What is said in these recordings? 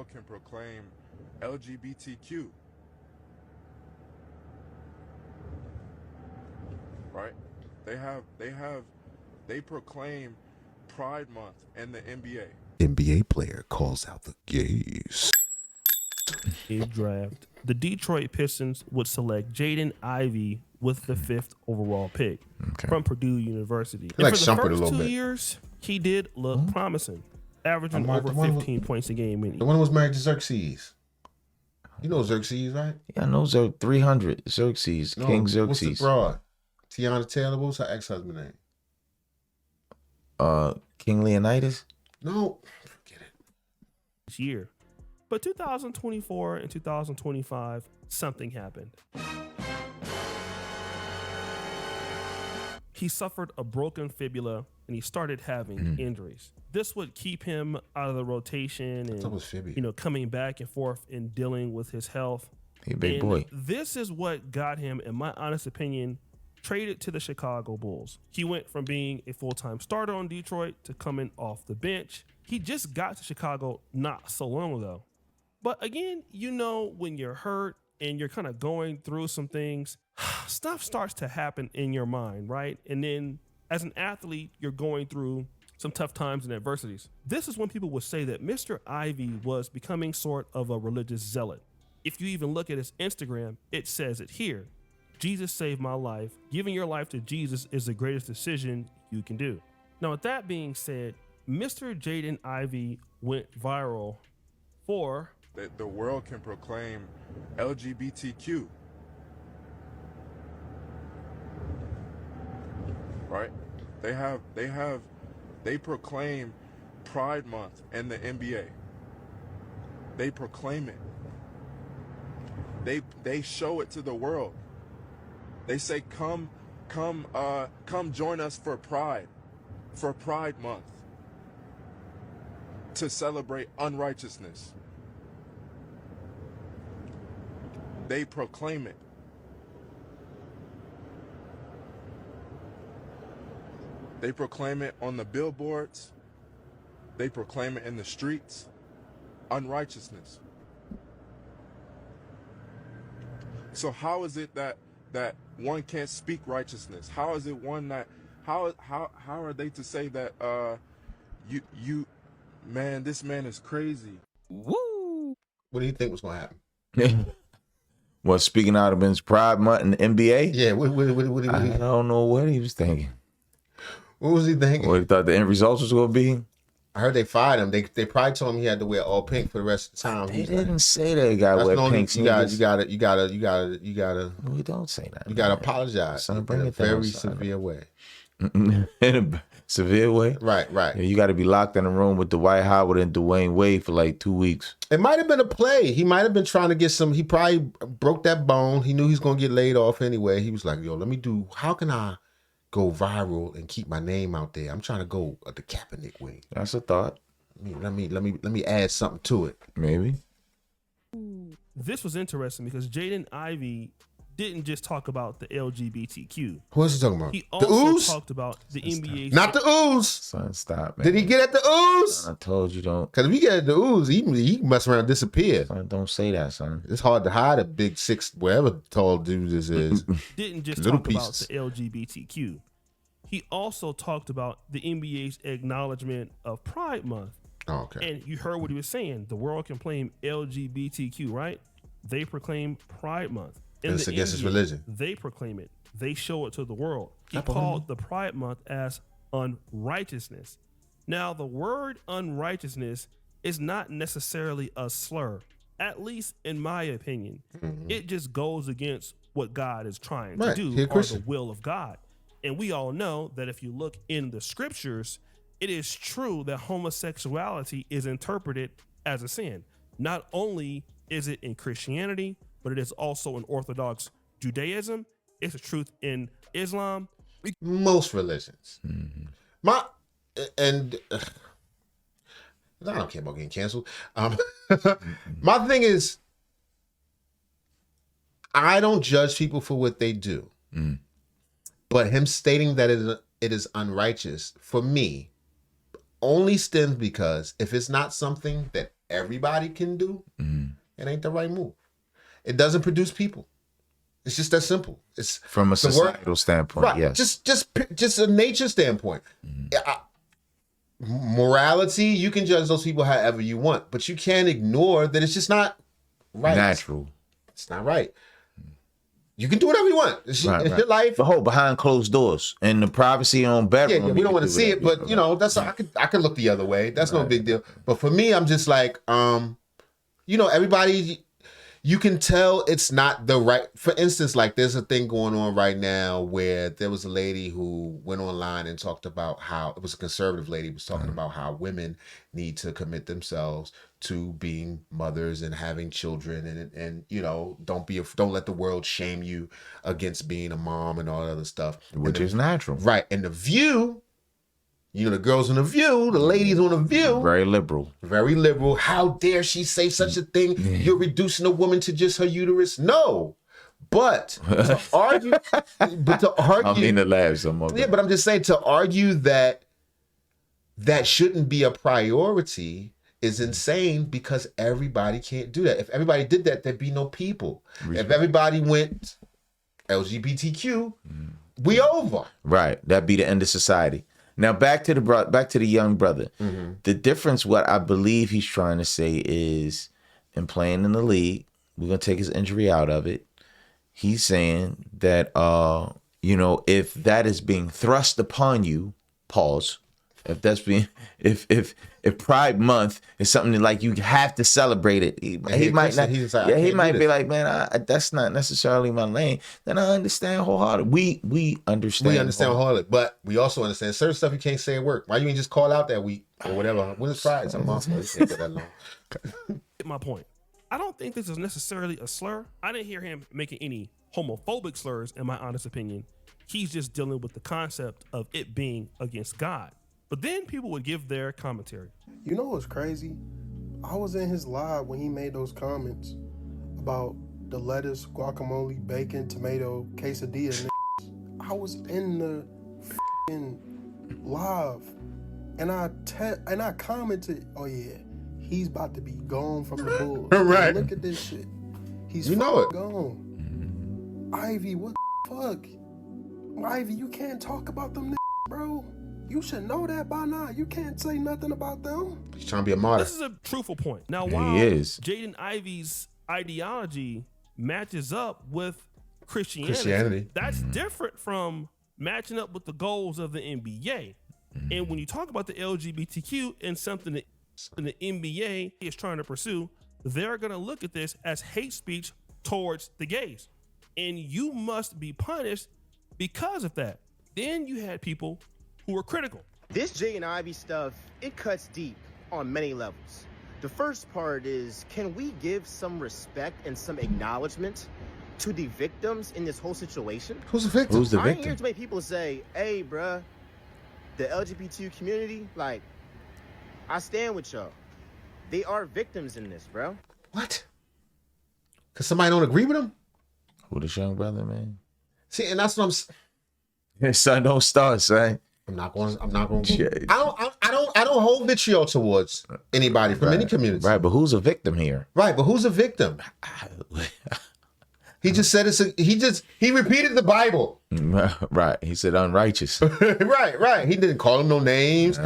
world can proclaim LGBTQ. Right? They proclaim Pride Month in the NBA. NBA player calls out the gays. Draft. The Detroit Pistons would select Jaden Ivey with the 5th overall pick from Purdue University. And like for the Shumpert first a little 2 bit. years, he did look promising, averaging Mark, over the one 15 points a game. The one who was married to Xerxes. You know Xerxes, right? Yeah, I know 300. Xerxes. No, King what's Xerxes. the broad? Tiana Taylor. What was her ex-husband name? King Leonidas? No. Forget it. This year. But 2024 and 2025, something happened. He suffered a broken fibula and he started having injuries. This would keep him out of the rotation and coming back and forth and dealing with his health. He a big boy. This is what got him, in my honest opinion, traded to the Chicago Bulls. He went from being a full-time starter on Detroit to coming off the bench. He just got to Chicago not so long ago. But again, when you're hurt and you're kind of going through some things, stuff starts to happen in your mind, right? And then as an athlete, you're going through some tough times and adversities. This is when people would say that Mr. Ivey was becoming sort of a religious zealot. If you even look at his Instagram, it says it here. Jesus saved my life. Giving your life to Jesus is the greatest decision you can do. Now, with that being said, Mr. Jaden Ivey went viral for... That the world can proclaim LGBTQ. Right? They proclaim Pride Month in the NBA. They proclaim it. They show it to the world. They say, come join us for Pride Month, to celebrate unrighteousness. They proclaim it. They proclaim it on the billboards. They proclaim it in the streets. Unrighteousness. So how is it that one can't speak righteousness? How is it one that how are they to say that this man is crazy? Woo! What do you think was gonna happen? Well, speaking out of his Pride Month in the NBA? Yeah, what I don't know what he was thinking. What was he thinking? What he thought the end result was going to be? I heard they fired him. They probably told him he had to wear all pink for the rest of the time. They didn't say that he got to wear pink sneakers. You gotta. We don't say that. You gotta apologize Son, bring in a it down, very son. severe way. In a severe way? Right. Yeah, you got to be locked in a room with Dwight Howard and Dwayne Wade for like 2 weeks. It might have been a play. He might have been trying to get some. He probably broke that bone. He knew he was gonna get laid off anyway. He was like, "Yo, how can I go viral and keep my name out there? I'm trying to go the Kaepernick way." That's a thought. Let me add something to it. Maybe. This was interesting because Jaden Ivey didn't just talk about the LGBTQ. What was he talking about? He The also ooze? talked about the NBA. Not the ooze. Son, stop, man. Did he get at the ooze? Son, I told you don't. Because if he get at the ooze, he can mess around and disappear. Son, don't say that, son. It's hard to hide a big 6, whatever tall dude this is. Didn't just Little talk pieces. about the LGBTQ. He also talked about the NBA's acknowledgement of Pride Month. Oh, okay. And you heard what he was saying. The world can claim LGBTQ, right? They proclaim Pride Month. And it's against his religion. They proclaim it. They show it to the world. He Apple. called the Pride Month as unrighteousness. Now, the word unrighteousness is not necessarily a slur, at least in my opinion. Mm-hmm. It just goes against what God is trying Right. to He do, a or the Christian. will of God. And we all know that if you look in the scriptures, it is true that homosexuality is interpreted as a sin. Not only is it in Christianity, but it is also in Orthodox Judaism. It's a truth in Islam. Most religions. Mm-hmm. I don't care about getting canceled. My thing is, I don't judge people for what they do. Mm. But him stating that it is unrighteous, for me, only stems because if it's not something that everybody can do, it ain't the right move. It doesn't produce people. It's just that simple. It's from a societal standpoint, right? Yes, just a nature standpoint. Morality, you can judge those people however you want, but you can't ignore that it's just not right. Natural. It's not right. You can do whatever you want. It's your life. But behind closed doors in the privacy on bedroom. Yeah, we don't want to see it, but you know, that's I could look the other way. That's no big deal. But for me, I'm just like, you know, everybody. You can tell it's not the right. For instance, like there's a thing going on right now where there was a lady who went online and talked about how it was a conservative lady was talking about how women need to commit themselves to being mothers and having children and you know don't let the world shame you against being a mom and all that other stuff, which is natural, right? And The View. You know, the girls on The View, the ladies on The View. Very liberal. Very liberal. How dare she say such a thing? You're reducing a woman to just her uterus. No. But to argue, I mean to laugh some more. Yeah, but I'm just saying to argue that shouldn't be a priority is insane because everybody can't do that. If everybody did that, there'd be no people. If everybody went LGBTQ, we over. Right. That'd be the end of society. Now back to the young brother. The difference, what I believe he's trying to say is, in playing in the league, we're gonna take his injury out of it. He's saying that you know, if that is being thrust upon you, pause. If that's being if Pride Month is something that, like, you have to celebrate it, he might not. He might be like, man, that's not necessarily my lane. Then I understand wholeheartedly. We understand. We understand wholeheartedly, but we also understand certain stuff you can't say at work. Why you ain't just call out that week or whatever? When is Pride? Some month. You can't get that long. Get my point. I don't think this is necessarily a slur. I didn't hear him making any homophobic slurs, in my honest opinion. He's just dealing with the concept of it being against God. But then people would give their commentary. You know what's crazy? I was in his live when he made those comments about the lettuce, guacamole, bacon, tomato, quesadilla. I was in the live, and I commented, "Oh yeah, he's about to be gone from the Bulls." Right. Look at this shit. He's gone. Ivy, what the fuck? Ivy, you can't talk about them, bro. You should know that by now. You can't say nothing about them. He's trying to be a martyr. This is a truthful point. Now, while Jaden Ivey's ideology matches up with Christianity. That's different from matching up with the goals of the NBA. And when you talk about the LGBTQ and something that the NBA is trying to pursue, they're going to look at this as hate speech towards the gays. And you must be punished because of that. Then you had people who were critical. This Jaden Ivey stuff, it cuts deep on many levels. The first part is, can we give some respect and some acknowledgement to the victims in this whole situation? Who's the victim? Who's the I ain't victim? here to make people say, hey, bruh, the LGBT community, like, I stand with y'all. They are victims in this, bro. What? Because somebody don't agree with him? Who, this young brother, man? See, and that's what I'm saying. His son don't start, son. I'm not going. I don't hold vitriol towards anybody from any community. Right, but who's a victim here? Right, but who's a victim? He just said he repeated the Bible. Right, he said unrighteous. right. He didn't call him no names.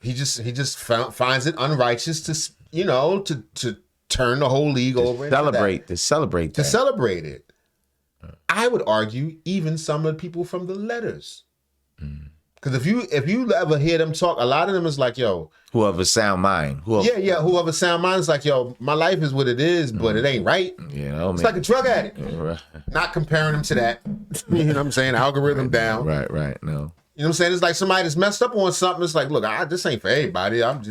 He just finds it unrighteous to turn the whole league over. To celebrate it. I would argue even some of the people from the letters. Because if you ever hear them talk, a lot of them is like, yo, whoever sound mind. Whoever sound mind is like, yo, my life is what it is, but it ain't right. You know, it's like a drug addict. Right. Not comparing them to that. You know what I'm saying? Algorithm down. Right. No. You know what I'm saying? It's like somebody that's messed up on something. It's like, look, this ain't for everybody. I'm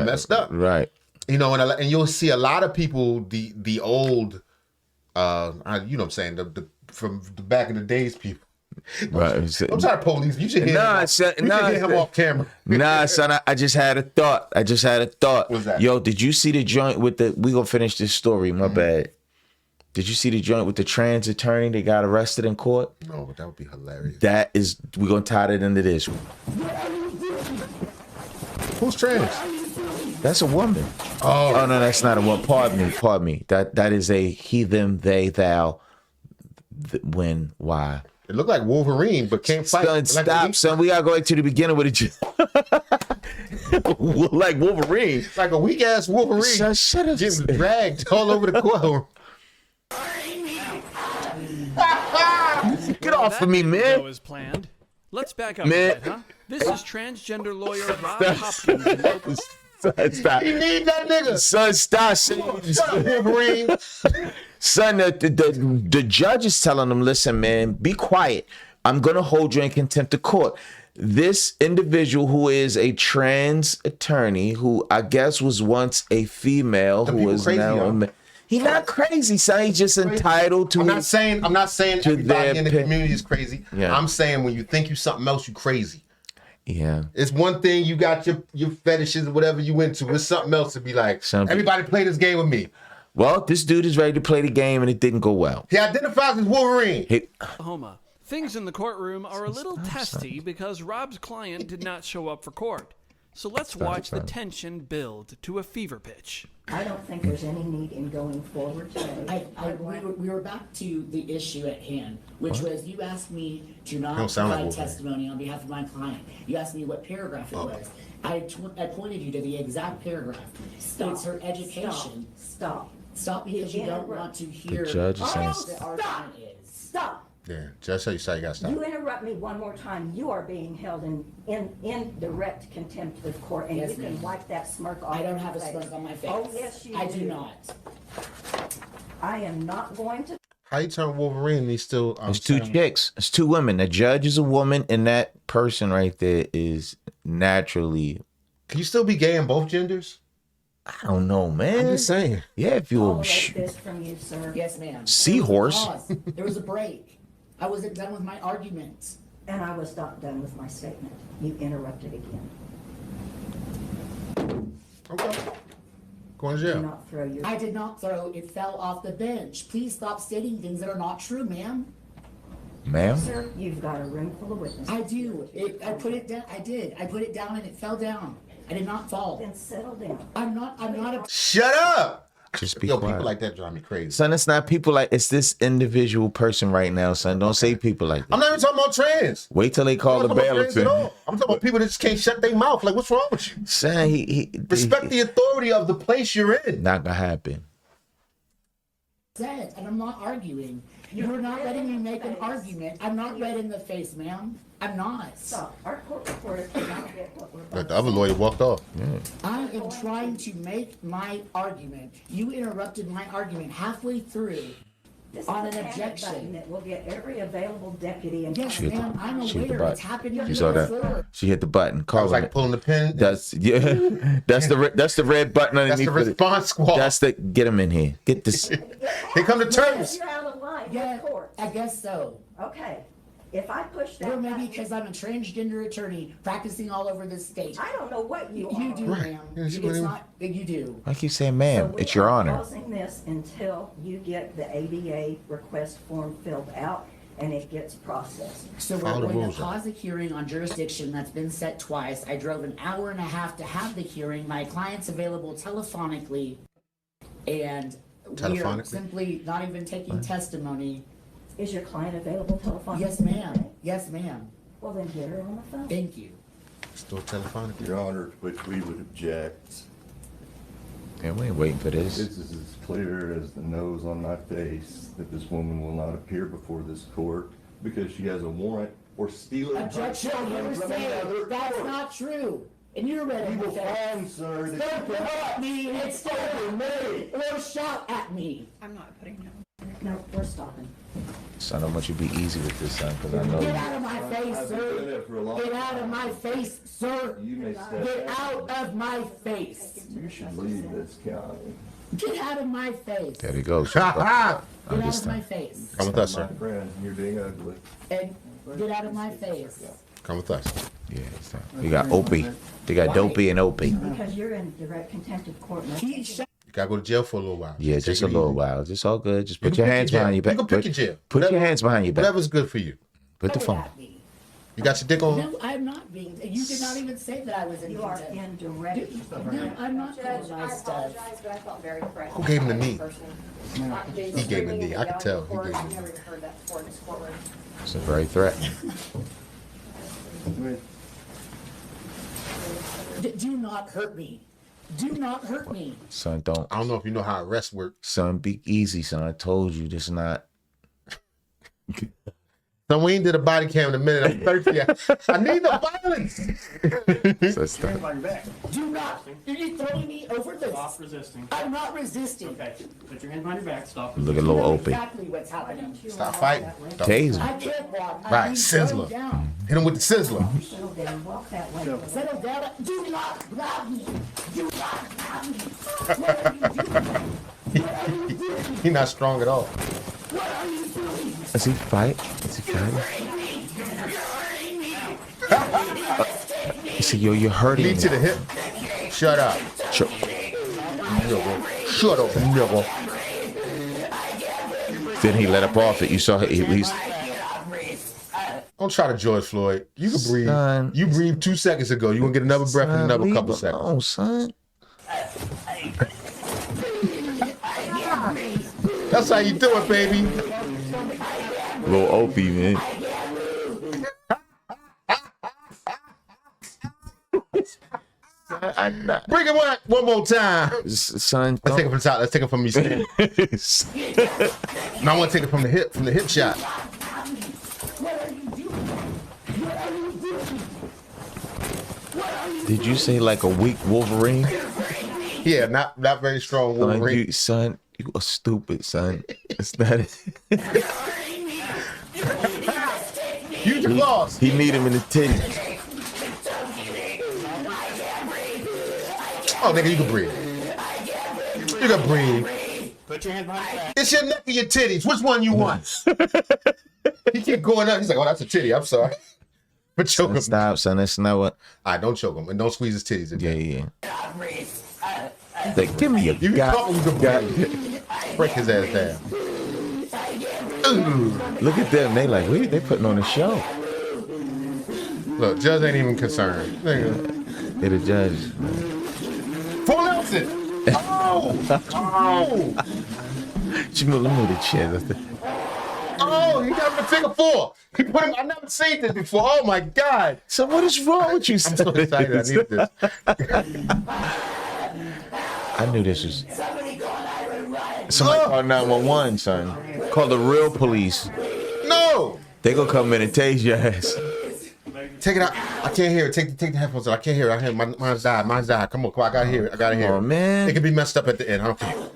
messed up. Right. You know, and you'll see a lot of people, the old, you know what I'm saying, from the back in the days people. Right. I'm sorry, police. You should hear him off camera. Nah, son, I just had a thought. What's that? Yo, did you see the joint with we gonna finish this story, my bad. Did you see the joint with the trans attorney that got arrested in court? No, but that would be hilarious. We're gonna tie that into this. Who's trans? That's a woman. Oh, No, that's not a woman. Pardon me. That is a he, them, they, thou, when, why. it looked like Wolverine, but can't fight. Son, stop, son. We gotta go back to the beginning with it. Like Wolverine. It's like a weak ass Wolverine. Son, shut up. Getting dragged all over the courtroom. Get off of me, man. As planned. Let's back up Man. a bit, huh? This is transgender lawyer Rob Hopkins. Son, stop. He need that nigga. Son, stop. Shut up, Wolverine. Son, the judge is telling him, listen, man, be quiet. I'm going to hold you in contempt of court. This individual who is a trans attorney, who I guess was once a female, who is crazy, now a man. He's not crazy, son. He's just entitled to. I'm not saying everybody in the their community is crazy. Yeah. I'm saying when you think you something else, you crazy. Yeah. It's one thing you got your fetishes or whatever you into. It's something else to be like, Something. everybody play this game with me. Well, this dude is ready to play the game, and it didn't go well. He identifies as Wolverine. Oklahoma. Things in the courtroom are a little testy because Rob's client did not show up for court. So let's watch the tension build to a fever pitch. I don't think there's any need in going forward today. We were back to the issue at hand, which was you asked me to not Don't sound like provide Wolverine. testimony on behalf of my client. You asked me what paragraph it was. I pointed you to the exact paragraph. Stop. It's her education. Stop. Stop because you don't want to hear The judge is saying. what the argument is. Stop. Yeah, just how you say you gotta stop. You interrupt me one more time, you are being held in direct contempt of court, and Yes, you can ma'am. wipe that smirk off. I don't have a your face. smirk on my face. Oh, yes, you I do. do not. I am not going to. How you turn Wolverine and he's still It's two chicks. It's two women. The judge is a woman, and that person right there is naturally. Can you still be gay in both genders? I don't know, man. I'm just saying. Yeah, if you're Tolerate this from you, sir. Yes, ma'am. Seahorse. Pause. There was a break. I wasn't done with my argument. And I was not done with my statement. You interrupted again. Okay. Going to Do jail. not throw your. I did not throw it. Fell off the bench. Please stop stating things that are not true, ma'am. ma'am. Sir, you've got a room full of witnesses. I do. I put it down. I did. I put it down and it fell down. I did not fall. Then settle down. I'm not a. Shut up. Just be Yo, quiet. people like that drive me crazy. Son, it's not people like, it's this individual person right now, son. Don't say people like that. I'm not even talking about trans. Wait till they call I'm the not talking about trans at bailiff. all. I'm talking about people that just can't shut their mouth. Like, what's wrong with you? Son, he Respect the authority of the place you're in. not gonna happen. Said, and I'm not arguing. You're not letting me make an argument. I'm not red in the face, ma'am. I'm not. Stop. Our court reporter cannot get what we're But the other lawyer walked off. I am trying to make my argument. You interrupted my argument halfway through. This On is an a panic objection. button that will get every available deputy and. Yes, She hit the- ma'am. I'm she hit the aware. It's button. happened to You me saw that? before. She hit the button. I Call was like pulling the pin. That's that's the red button That's underneath. the response squad. That's the get him in here. Get this. Here come the terms. You're out of line. Yeah, Of course. I guess so. Okay. If I push that. Or maybe button- because I'm a transgender attorney practicing all over this state. I don't know what you are. You do, Right. ma'am. Yeah, she It's wouldn't- not that you do. I keep saying, So ma'am, we it's your are honor. Pausing this until you get the ADA request form filled out and it gets processed. So Follow the we're going rules, to pause the hearing on jurisdiction that's been set twice. I drove an hour and a half to have the hearing. My client's available telephonically, and we are Telephonically? simply not even taking testimony. Is your client available telephonically? Yes, ma'am. Yes, ma'am. Well, then get her on the phone. Thank you. Still telephonically. Your Honor, to which we would object. Yeah, we ain't waiting for this. This is as clear as the nose on my face that this woman will not appear before this court because she has a warrant for stealing. Objection, property you from say another that's court. not true. And you're ready You to will find, sir, that Don't you come cannot at me and over me. or shout at me. No, we're stopping. Son, I want you to be easy with this, son, because I know. Get out of my face, I've been sir. doing it for a long Get out of time. my face, sir. You may step Get back. out of my face. You should leave this county. Get out of my face. There he goes. Get out of my Understand. face. Come with us, sir. My friend, you're being ugly. And get out of my face. Come with us. Yeah, it's time. We got Opie. They got Dopey and Opie. Because you're in direct contempt of court. No, He shot. You gotta go to jail for a little while. Yeah, Take just it a little easy. while. Just all good. Just You put can your pick hands jail. behind your back. You can pick your jail. Put your Whatever- hands behind your back. Whatever's good for you. Put the Throw it phone. at me. You got your dick on? No, I'm not being. You did not even say that I was in. You are indirect. No, I'm not doing my stuff. But I felt very threatened. Who gave him the knee? He gave him the knee. I could tell. He gave him the I've knee. never even heard that before in this courtroom. It's a very threat. Do not hurt me. Do not hurt me. Son, don't. I don't know if you know how arrest works. Son, be easy, son. I told you this not. So we ain't did a body cam in a minute. I'm thirsty. I need the violence. So stop. Do not. You're throwing me over this. Stop resisting. I'm not resisting. Okay, put your hands behind your back. Stop. Look a little open. Exactly what's happening. Stop fighting. Taser. I can't walk. I Right, need to Sizzler. go down. Hit him with the sizzler. Settle down, walk that way. Settle down. Do not grab me. Do not grab me. He's not strong at all. Is he fight? Is he fighting? He said, yo, you're hurting Knee me. to the hip. Shut up. Shut Shut up, nigga. Then he let up off it. You saw it at least. Don't try to George Floyd. You can breathe. Son. You breathed 2 seconds ago. You gonna get another breath in another couple seconds. Oh, son. That's how you do it, baby. Little Opie, man. Bring it one more time. Son, Let's take it from the top. Let's take it from me. No, I want to take it from the hip shot. Did you say like a weak Wolverine? Yeah, not very strong Wolverine. Son, you are stupid, son. It's not it. Use your claws. He need him in the titty. Oh, nigga, you can breathe. You can breathe. Put your hands behind your back. It's your neck or your titties. Which one you want? He kept going up. He's like, oh, that's a titty. I'm sorry. But choke him. Stop, son. That's not what. All right, don't choke him. And don't squeeze his titties again. Yeah. Like, give me a You can break his ass down. Ooh. Look at them. They like, wait, they putting on a show. Look, judge ain't even concerned. Nigga. They're the judge. Full Nelson. Oh! Oh! She moved the chair. That's the... Oh, he got him a figure four. He put him. I never seen this before. Oh my God! So what is wrong with you? I'm so excited. I need this. I knew this was. Somebody call 911, son. Call the real police. No! They gonna come in and tase your ass. Take it out. I can't hear it. Take the headphones out. I can't hear it. I hear it. Mine's died. Mine's died. Come on. I gotta hear it. I gotta hear it. Oh man. It could be messed up at the end. I don't care.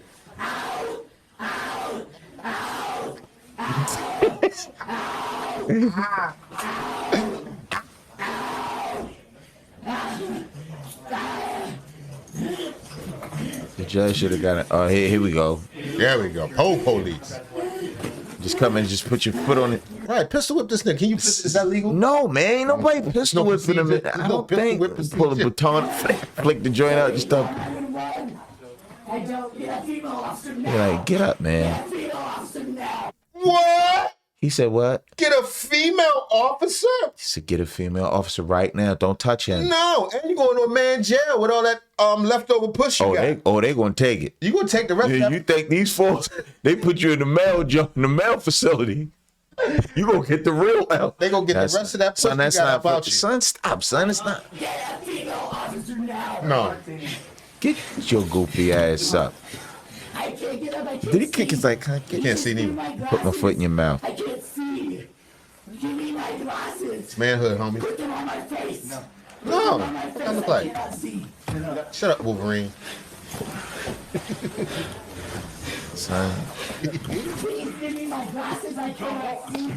The judge should have got it. Oh, here we go. There we go. Police. Just come in and just put your foot on it. Right, pistol whip this nigga. Can you? Is that legal? No, man. Ain't nobody pistol no whipping him. procedure. I There's no don't pistol think. whip Just pull a procedure. baton, flick the joint out, just stop. I don't get a female officer now. You're like, get up, man. Female officer now. What? He said, what? Get a female officer? He said, get a female officer right now. Don't touch him. No, and you going to a man jail with all that leftover push you got. They gonna take it. You gonna take the rest of that? You think these folks, they put you in the mail facility. You gonna get the real help. They gonna get the rest of that push son, that's you got not about you. Son, stop, son. It's not. Get a female officer now. No. Get your goofy ass up. I can't get up. I can't Did he kick his like, You can't see neither. put my foot in your mouth? I can't see. Give me my glasses. It's manhood, homie. Put them on my face. No. What that look like? Shut up, Wolverine. Son. Please give me my glasses. I cannot see.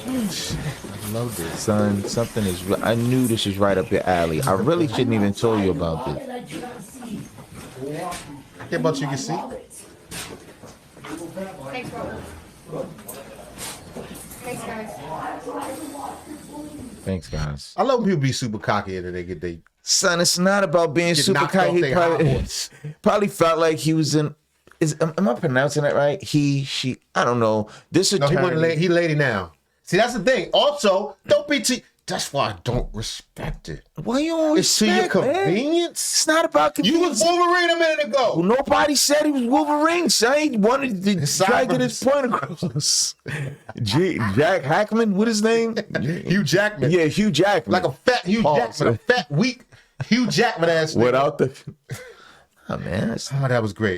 I love this. Son, something is. I knew this was right up your alley. I really shouldn't even tell you about this. I cannot see. I care about you can see. Thanks, Robert. Thanks, guys. Thanks, guys. I love when people be super cocky and then they get they. Son, it's not about being Get super knocked off cocky. He their high horse. probably felt like he was in. Am I pronouncing that right? He, she. I don't know. This No, attorney. he wasn't lady. He lady now. See, that's the thing. Also, don't be too. That's why I don't respect it. Why you don't It's to your respect, man? convenience. It's not about convenience. You was Wolverine a minute ago. Well, nobody said he was Wolverine. So he wanted to try to get his point across. Jack Hackman, what his name? Hugh Jackman. Yeah, Hugh Jackman. Like a fat Hugh Jackman, a fat, weak Hugh Jackman ass nigga. Without the... Oh, man. Oh, that was great.